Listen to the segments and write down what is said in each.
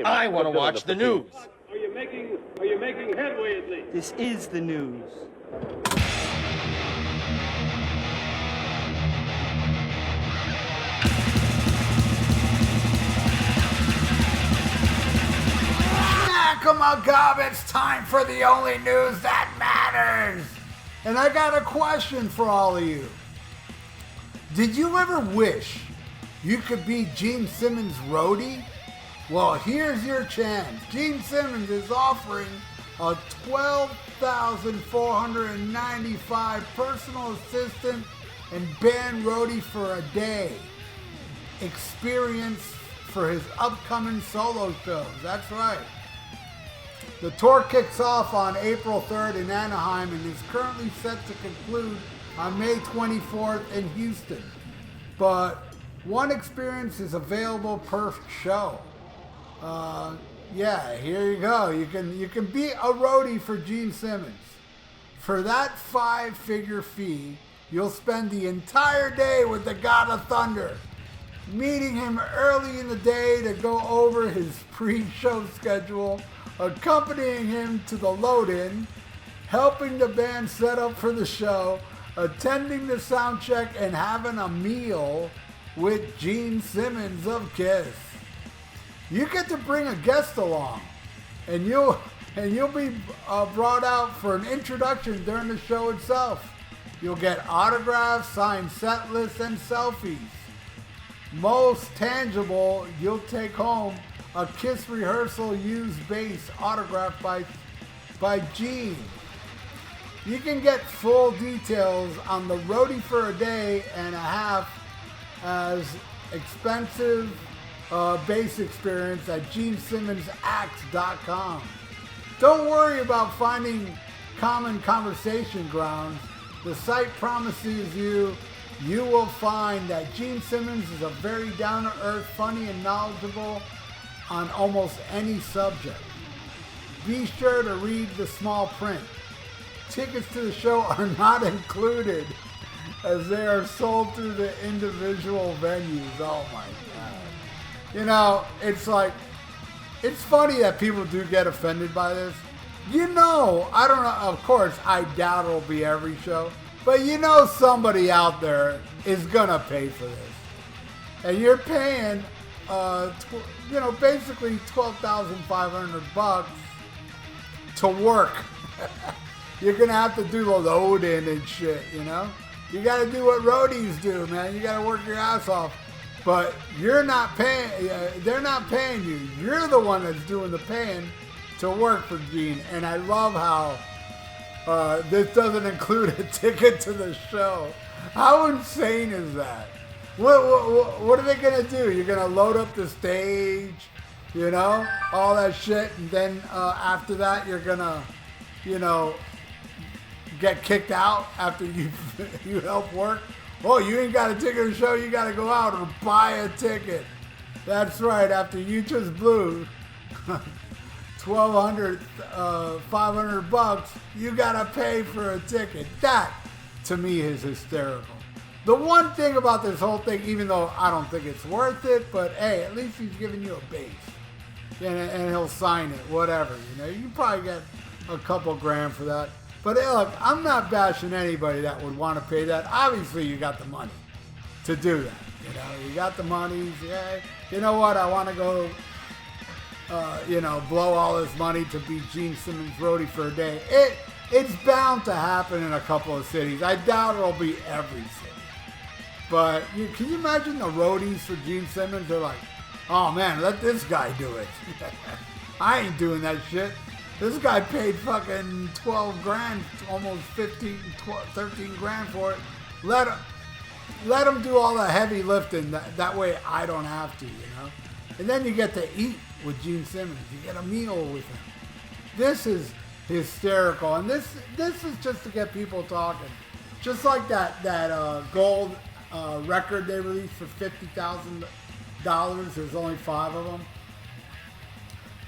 I want to watch the news. Are you making headway at least? This is the news. Come on, Gob, it's time for the only news that matters. And I got a question for all of you. Did you ever wish you could be Gene Simmons' roadie? Well, here's your chance. Gene Simmons is offering a $12,495 personal assistant and band roadie for a day experience for his upcoming solo shows. That's right. The tour kicks off on April 3rd in Anaheim and is currently set to conclude on May 24th in Houston. But one experience is available per show. Yeah, here you go. You can be a roadie for Gene Simmons. For that 5-figure fee, you'll spend the entire day with the God of Thunder, meeting him early in the day to go over his pre-show schedule, accompanying him to the load-in, helping the band set up for the show, attending the sound check, and having a meal with Gene Simmons of Kiss. You get to bring a guest along, and you'll be brought out for an introduction during the show itself. You'll get autographs, signed set lists, and selfies. Most tangible, you'll take home a Kiss rehearsal used bass autographed by Gene. You can get full details on the roadie for a day and a half as expensive bass experience at GeneSimmonsActs.com. Don't worry about finding common conversation grounds. The site promises you will find that Gene Simmons is a very down-to-earth, funny, and knowledgeable on almost any subject. Be sure to read the small print. Tickets to the show are not included as they are sold through the individual venues. Oh my God. You know, it's funny that people do get offended by this. You know, I don't know, of course, I doubt it'll be every show, but you know somebody out there is gonna pay for this. And you're paying, basically $12,500 to work. You're gonna have to do the load-in and shit, you know? You gotta do what roadies do, man. You gotta work your ass off. But you're not paying, they're not paying you. You're the one that's doing the paying to work for Gene. And I love how this doesn't include a ticket to the show. How insane is that? What are they gonna do? You're gonna load up the stage, you know, all that shit, and then after that you're gonna, get kicked out after you help work? Oh, you ain't got a ticket to the show, you gotta go out or buy a ticket. That's right, after you just blew $500, you gotta pay for a ticket. That, to me, is hysterical. The one thing about this whole thing, even though I don't think it's worth it, but hey, at least he's giving you a base. And he'll sign it, whatever, You probably get a couple grand for that. But hey, look, I'm not bashing anybody that would want to pay that. Obviously, you got the money to do that. You got the money. Yeah, you know what? I want to go, blow all this money to be Gene Simmons' roadie for a day. It's bound to happen in a couple of cities. I doubt it'll be every city. But can you imagine the roadies for Gene Simmons? They're like, oh man, let this guy do it. I ain't doing that shit. This guy paid fucking 12 grand, almost 15, 12, 13 grand for it. Let him do all the heavy lifting. That way I don't have to, And then you get to eat with Gene Simmons. You get a meal with him. This is hysterical. And this is just to get people talking. Just like that gold record they released for $50,000. There's only 5 of them.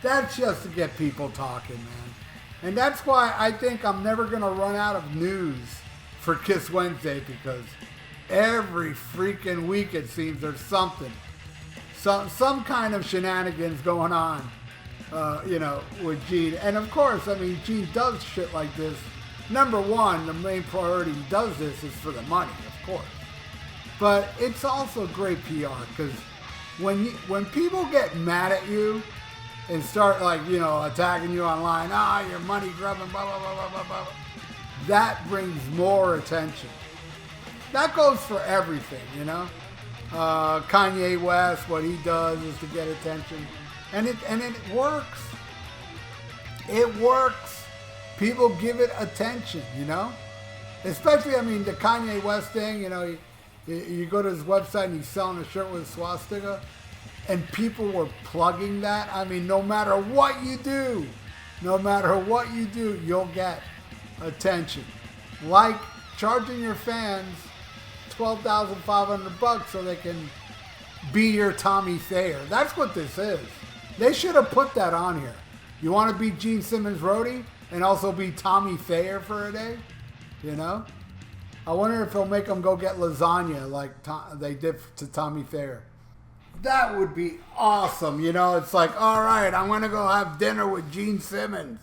That's just to get people talking, man. And that's why I think I'm never going to run out of news for Kiss Wednesday, because every freaking week it seems there's something. Some kind of shenanigans going on you know, with Gene. And of course, I mean, Gene does shit like this. Number one, the main priority he does this is for the money, of course. But it's also great PR because when people get mad at you and start like, you know, attacking you online, you're money grubbing, blah, blah, blah, blah, blah, blah, that brings more attention. That goes for everything, you know. Kanye West, what he does is to get attention. And it works. It works. People give it attention, you know. Especially, I mean, the Kanye West thing, you know, you go to his website and he's selling a shirt with a swastika. And people were plugging that. I mean, no matter what you do, you'll get attention. Like charging your fans $12,500 so they can be your Tommy Thayer. That's what this is. They should have put that on here. You want to be Gene Simmons Roadie and also be Tommy Thayer for a day? You know? I wonder if they'll make them go get lasagna like they did to Tommy Thayer. That would be awesome. You know, it's like, all right, I'm going to go have dinner with Gene Simmons.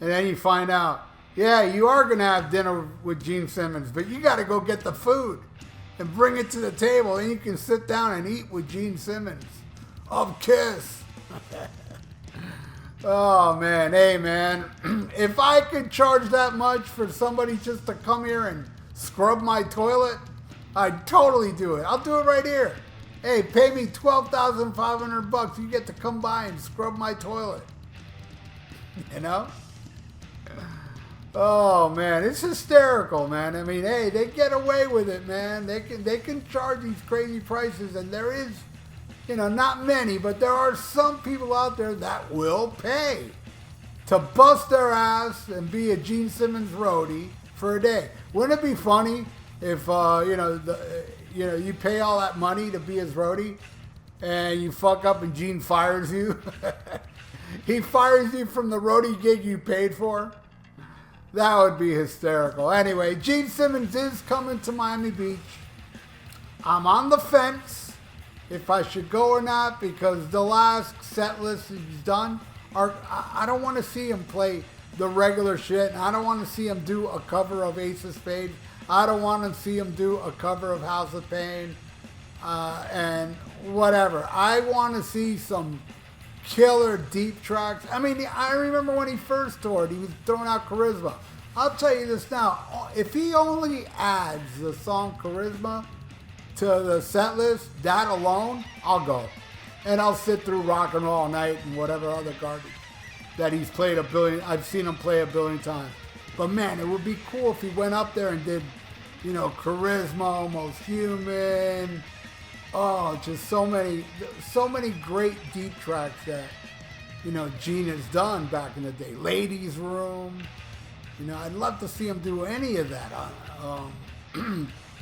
And then you find out, yeah, you are going to have dinner with Gene Simmons, but you got to go get the food and bring it to the table, and you can sit down and eat with Gene Simmons of Kiss. Oh, man. Hey, man. If I could charge that much for somebody just to come here and scrub my toilet, I'd totally do it. I'll do it right here. Hey, pay me $12,500. You get to come by and scrub my toilet. You know? Oh, man. It's hysterical, man. I mean, hey, they get away with it, man. They can charge these crazy prices, and there is, you know, not many, but there are some people out there that will pay to bust their ass and be a Gene Simmons roadie for a day. Wouldn't it be funny if, you pay all that money to be his roadie and you fuck up and Gene fires you? He fires you from the roadie gig you paid for? That would be hysterical. Anyway, Gene Simmons is coming to Miami Beach. I'm on the fence if I should go or not because the last set list he's done, I don't want to see him play the regular shit. And I don't want to see him do a cover of Ace of Spades. I don't want to see him do a cover of House of Pain and whatever. I want to see some killer deep tracks. I mean, I remember when he first toured, he was throwing out Charisma. I'll tell you this now. If he only adds the song Charisma to the set list, that alone, I'll go. And I'll sit through Rock and Roll All Night and whatever other garbage that he's played I've seen him play a billion times. But man, it would be cool if he went up there and did, you know, Charisma, Almost Human. Oh, just so many great deep tracks that, you know, Gene has done back in the day. Ladies Room. You know, I'd love to see him do any of that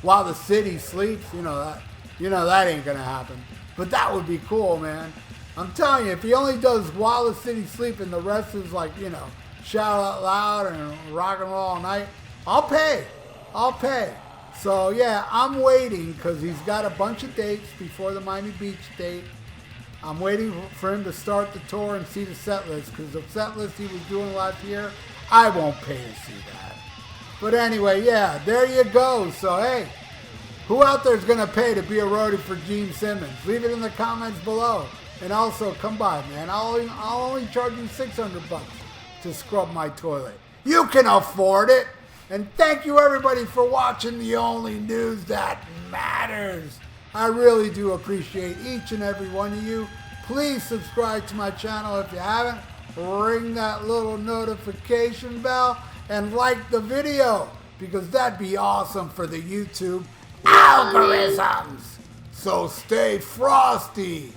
While the City Sleeps. You know that ain't gonna happen. But that would be cool, man. I'm telling you, if he only does While the City Sleeps and the rest is like, you know, Shout Out Loud and Rock and Roll All Night, I'll pay. So yeah, I'm waiting because he's got a bunch of dates before the Miami Beach date. I'm waiting for him to start the tour and see the set list because the set list he was doing last year, I won't pay to see that. But anyway, yeah, there you go. So hey, who out there is going to pay to be a roadie for Gene Simmons? Leave it in the comments below. And also, come by, man. I'll only charge you $600 to scrub my toilet. You can afford it. And thank you, everybody, for watching the only news that matters. I really do appreciate each and every one of you. Please subscribe to my channel if you haven't. Ring that little notification bell and like the video because that'd be awesome for the YouTube algorithms. So stay frosty.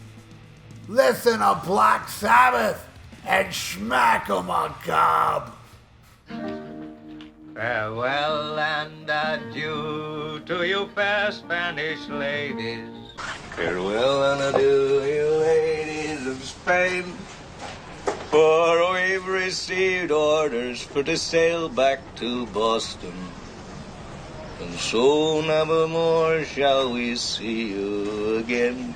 Listen to Black Sabbath and smack 'em a cob. Farewell and adieu to you fair Spanish ladies. Farewell and adieu, you ladies of Spain. For we've received orders for to sail back to Boston. And so never more shall we see you again.